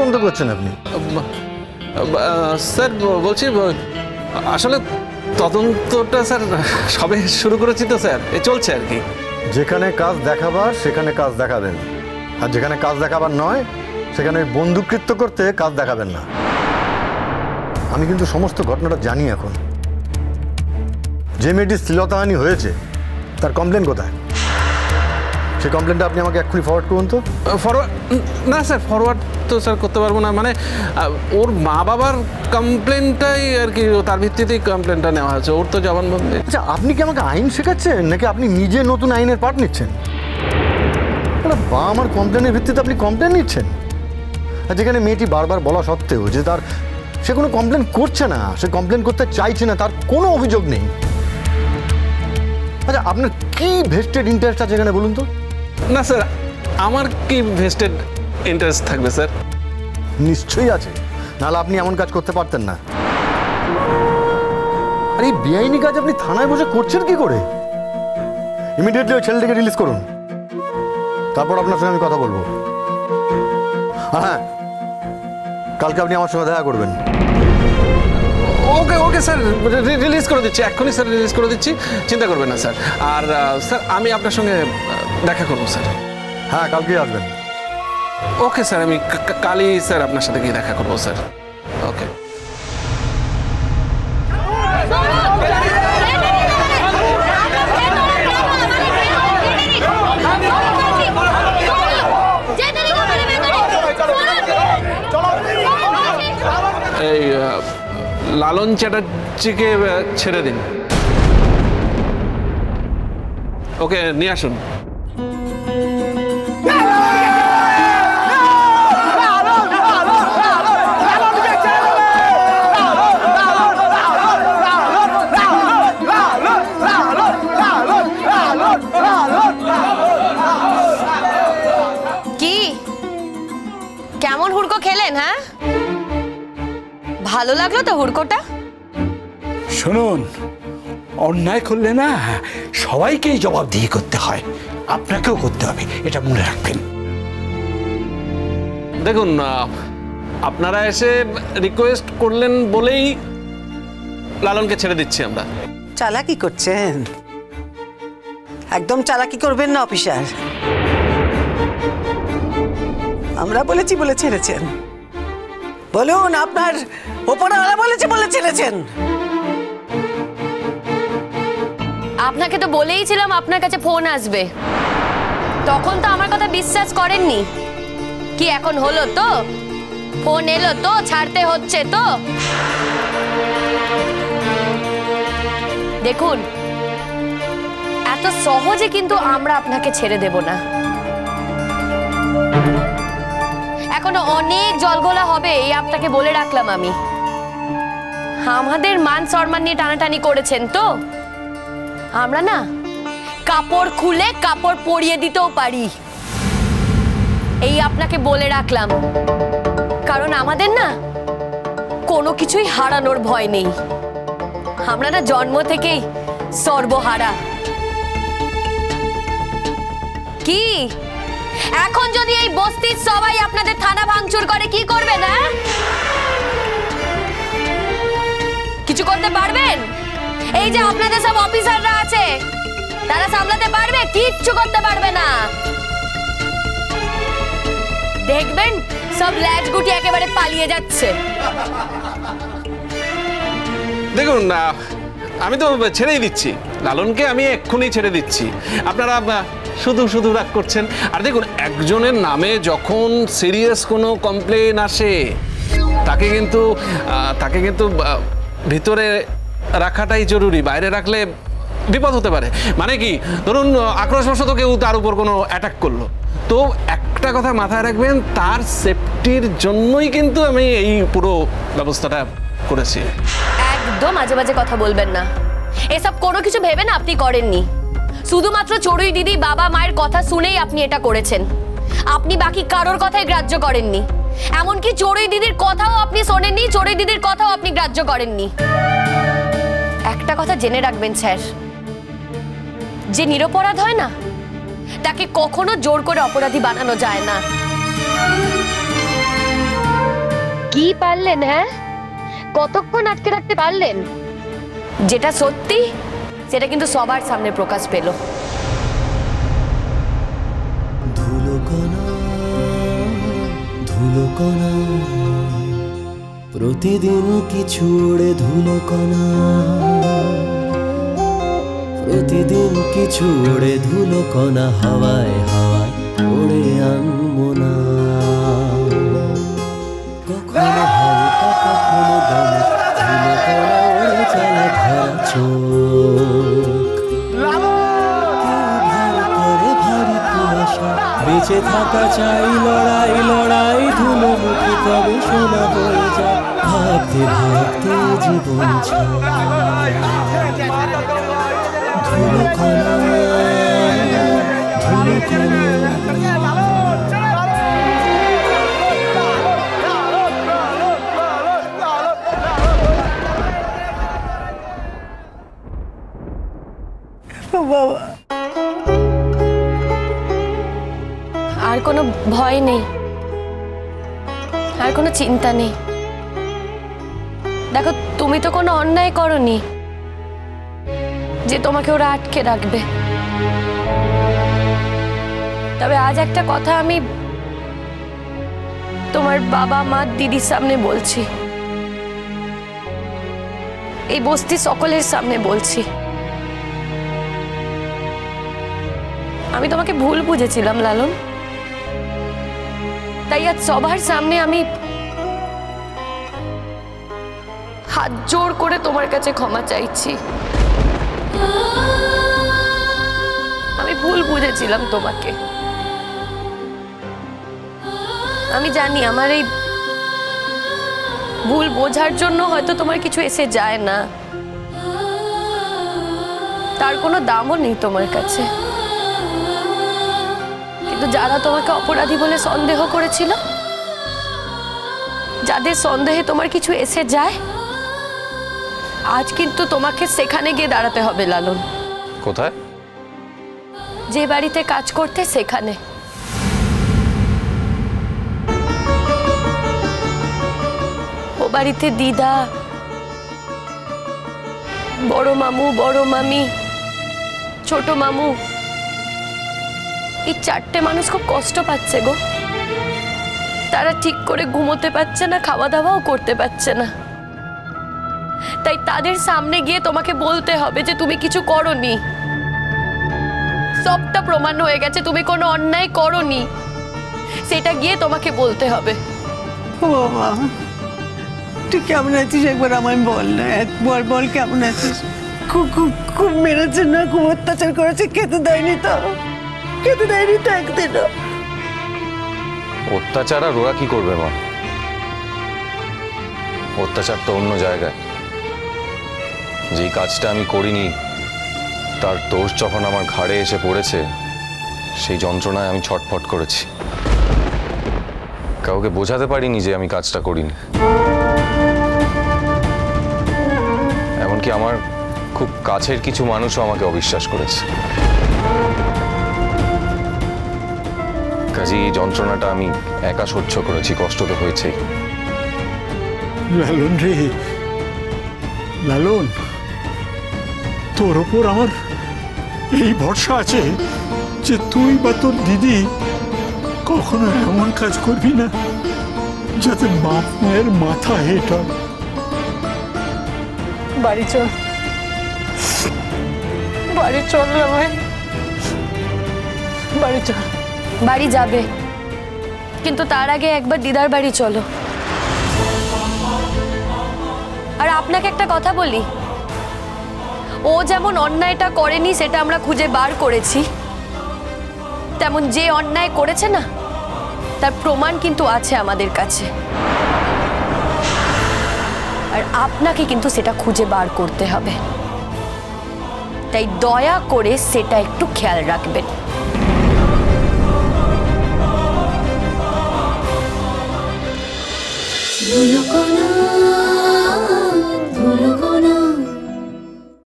তদন্ত করছেন আপনি? স্যার বলছি আসলে তদন্তটা স্যার সবে শুরু করেছি তো স্যার, চলছে আর কি। যেখানে কাজ দেখাবার সেখানে কাজ দেখাবেন, আর যেখানে কাজ দেখাবার নয় সেখানে বন্দুকৃত্য করতে কাজ দেখাবেন না। আমি কিন্তু সমস্ত ঘটনাটা জানি। এখন যে মেয়েটির শ্লীলতাহানি হয়েছে তার কমপ্লেন কোথায়? সেই কমপ্লেনটা আপনি আমাকে এক্ষুনি ফরওয়ার্ড করুন তো। ফরওয়ার্ড না স্যার, ফরওয়ার্ড তো স্যার করতে পারবো না, মানে ওর মা বাবার কমপ্লেনটাই আর কি, তার ভিত্তিতেই কমপ্লেনটা নেওয়া হয়েছে, ওর তো জবানবন্দি। আচ্ছা, আপনি কি আমাকে আইন শেখাচ্ছেন নাকি আপনি নিজে নতুন আইনের পাঠ নিচ্ছেন? বা আমার কমপ্লেনের ভিত্তিতে আপনি কমপ্লেন নিচ্ছেন? আর যেখানে মেয়েটি বারবার বলা সত্ত্বেও যে সে কোনো কমপ্লেন করছে না, সে কমপ্লেন করতে চাইছে না, তার কোনো অভিযোগ নেই। আচ্ছা, আপনার কি ভেস্টেড ইন্টারেস্ট আছে এখানে বলুন তো? না স্যার, আমার কি ভেস্টেড ইন্টারেস্ট থাকবে স্যার? নিশ্চয়ই আছে, নাহলে আপনি এমন কাজ করতে পারতেন না। আর এই বেআইনি কাজ আপনি থানায় বসে করছেন কি করে? ইমিডিয়েটলি ওই ছেলেটাকে রিলিজ করুন, তারপর আপনার সঙ্গে আমি কথা বলবো। হ্যাঁ, কালকে আপনি আমার সঙ্গে দেখা করবেন। ওকে ওকে স্যার, রিলিজ করে দিচ্ছি এক্ষুনি স্যার, রিলিজ করে দিচ্ছি, চিন্তা করবেন না স্যার। আর স্যার আমি আপনার সঙ্গে দেখা করবো স্যার। হ্যাঁ, কালকেই আসবেন। ওকে স্যার, আমি কালই স্যার আপনার সাথে গিয়ে দেখা করবো স্যার। ওকে। এই লালন চ্যাটার্জিকে ছেড়ে দিন, ওকে নিয়ে আসুন। কি কেমন হুড়কো খেলেন? হ্যাঁ, ভালো লাগলো তো হুড়কোটা? শুনুন, অন্যায় করলে না সবাইকেই জবাবদিহি করতে হয়, আপনাকেও করতে হবে, এটা মনে রাখবেন। দেখুন, আপনারা এসে রিকোয়েস্ট করলেন বলেই লালনকে ছেড়ে দিচ্ছি আমরা। চালাকি করছেন? একদম চালাকি করবেন না অফিসার। আমরা বলেছি বলে ছেড়েছেন? বলুন, আপনার ওপরওয়ালা বলেছে বলে ছেড়েছেন? আপনাকে তো বলেইছিলাম আপনার কাছে ফোন আসবে, তখন তো আমার কথা বিশ্বাস করেননি। কি এখন হলো তো? ফোন এলো তো, ছাড়তে হচ্ছে তো। দেখুন, এত সহজে কিন্তু আমরা আপনাকে ছেড়ে দেব না। এখনো অনেক জলগোলা হবে, এই আপনাকে বলে রাখলাম আমি। আমাদের মান সম্মান নিয়ে টানাটানি করেছেন তো, আমরা না কাপড় খুলে কাপড় পরিয়ে দিতেও পারি, এই আপনাকে বলে রাখলাম। কারণ আমাদের না কোনো কিছুই হারানোর ভয় নেই, আমরা না জন্ম থেকেই সর্বহারা। কি এখন যদি এই বস্তির সবাই আপনাদের থানা ভাঙচুর করে কি করবেন? হ্যাঁ, কিছু করতে পারবেন? এই যে আপনাদের সব অফিসাররা আছে, তারা সামলাতে পারবে? কিচ্ছু করতে পারবে না। দেখবেন সব ল্যাজ গুটি একেবারে পালিয়ে যাচ্ছে। দেখুন, আমি তো ছেড়েই দিচ্ছি লালনকে, আমি এক্ষুনি ছেড়ে দিচ্ছি। আপনারা শুধু শুধু রাগ করছেন। আর দেখুন, একজনের নামে যখন সিরিয়াস কোনো কমপ্লেন আসে তাকে কিন্তু ভিতরে রাখাটাই জরুরি, বাইরে রাখলে বিপদ হতে পারে। মানে কি, ধরুন আক্রোশবশত কেউ তার উপর কোনো অ্যাটাক করলো, তো একটা কথা মাথায় রাখবেন, তার সেফটির জন্যই কিন্তু আমি এই পুরো ব্যবস্থাটা করেছি। একদম আজে বাজে কথা বলবেন না, এসব কোনো কিছু ভেবে না আপনি করেননি। শুধুমাত্র চড়ুই দিদি বাবা মায়ের কথা শুনেই আপনি এটা করেছেন, আপনি বাকি কারোর কথাই গ্রাহ্য করেননি। এমনকি চড়ুই দিদির কথাও আপনি শোনেননি, চড়ুই দিদির কথাও আপনি গ্রাহ্য করেননি। একটা কথা জেনে রাখবেন স্যার, যে নিরপরাধ হয় না তাকে কখনো জোর করে অপরাধী বানানো যায় না। কি পারলেন? হ্যাঁ, কতক্ষণ আটকে রাখতে পারলেন? যেটা সত্যি সেটা কিন্তু সবার সামনে প্রকাশ পেল। ধুলোকণা ধুলোকণা প্রতিদিন কিছু ওড়ে ধুলোকণা, প্রতিদিন কিছু ওড়ে ধুলোকণা, হাওয়ায় হাওয়ায় ওড়ে আনবো না। কখনো হালকা কখনো দামি, ধুলোকণা ওড়ে চলা ধরা চোখ। বেঁচে থাকা চাই লড়াই লড়াই, ধুলোমুখী তবে সোনা হয়ে যায়, ভাবতে ভাবতে জীবন ছায়। ধুলোকণা ধুলোকণা বাবা, আর কোনো ভয় নেই, আর কোনো চিন্তা নেই। দেখো, তুমি তো কোনো অন্যায় করনি যে তোমাকে ওরা আটকে রাখবে। তবে আজ একটা কথা আমি তোমার বাবা মা দিদির সামনে বলছি, এই বস্তি সকলের সামনে বলছি। আমি তোমাকে ভুল বুঝেছিলাম লালন, তাই আজ সবার সামনে আমি হাত জোর করে তোমার কাছে ক্ষমা চাইছি। আমি ভুল বুঝেছিলাম তোমাকে। আমি জানি আমার এই ভুল বোঝার জন্য হয়তো তোমার কিছু এসে যায় না, তার কোনো দামও নেই তোমার কাছে। কিন্তু যারা তোমাকে অপরাধী বলে সন্দেহ করেছিল, যাদের সন্দেহে তোমার কিছু এসে যায়, আজ কিন্তু তোমাকে সেখানে গিয়ে দাঁড়াতে হবে লালন। কোথায়? যে বাড়িতে কাজ করতে সেখানে। ও বাড়িতে দিদা, বড় মামু, বড় মামি, ছোট মামু, এই চারটে মানুষ খুব কষ্ট পাচ্ছে গো। তারা ঠিক করে ঘুমোতে পারছে না, খাওয়া দাওয়াও করতে পারছে না। তাই তাদের সামনে গিয়ে তোমাকে বলতে হবে যে তুমি কিছু করোনি। সবটা প্রমাণ হয়ে গেছে তুমি কোনো অন্যায় করোনি, সেটা গিয়ে তোমাকে বলতে হবে। ও বাবা, তুই কেমন আছিস একবার আমায় বল না, একবার বল কেমন আছিস। খুব খুব খুব মেরেছে না, খুব অত্যাচার করেছে, খেতে দেয়নি তো, খেতে দেয়নি তো একদিনও। অত্যাচার আর ওরা কি করবে মা? অত্যাচার তো অন্য জায়গায়। যেই কাজটা আমি করিনি তার দোষ যখন আমার ঘাড়ে এসে পড়েছে, সেই যন্ত্রণায় আমি ছটফট করেছি। কাউকে বোঝাতে পারিনি যে আমি কাজটা করিনি। এমনকি আমার খুব কাছের কিছু মানুষও আমাকে অবিশ্বাস করেছে। কাজে এই যন্ত্রণাটা আমি একা সহ্য করেছি, কষ্ট তো হয়েছেই। লালন রে, লালন, তোর ওপর আমার এই ভরসা আছে যে তুই বা তোর দিদি কখনো এমন কাজ করবি না যাতে বাপ মায়ের মাথা হেঁট হয়। বাড়ি চল, বাড়ি চল না ভাই, বাড়ি চল। বাড়ি যাবে, কিন্তু তার আগে একবার দিদার বাড়ি চলো। আর আপনাকে একটা কথা বলি, ও যেমন অন্যায়টা করেনি সেটা আমরা খুঁজে বার করেছি, তেমন যে অন্যায় করেছে না তার প্রমাণ কিন্তু আছে আমাদের কাছে। আর আপনাকে কিন্তু সেটা খুঁজে বার করতে হবে, তাই দয়া করে সেটা একটু খেয়াল রাখবেন। ধুলোকণা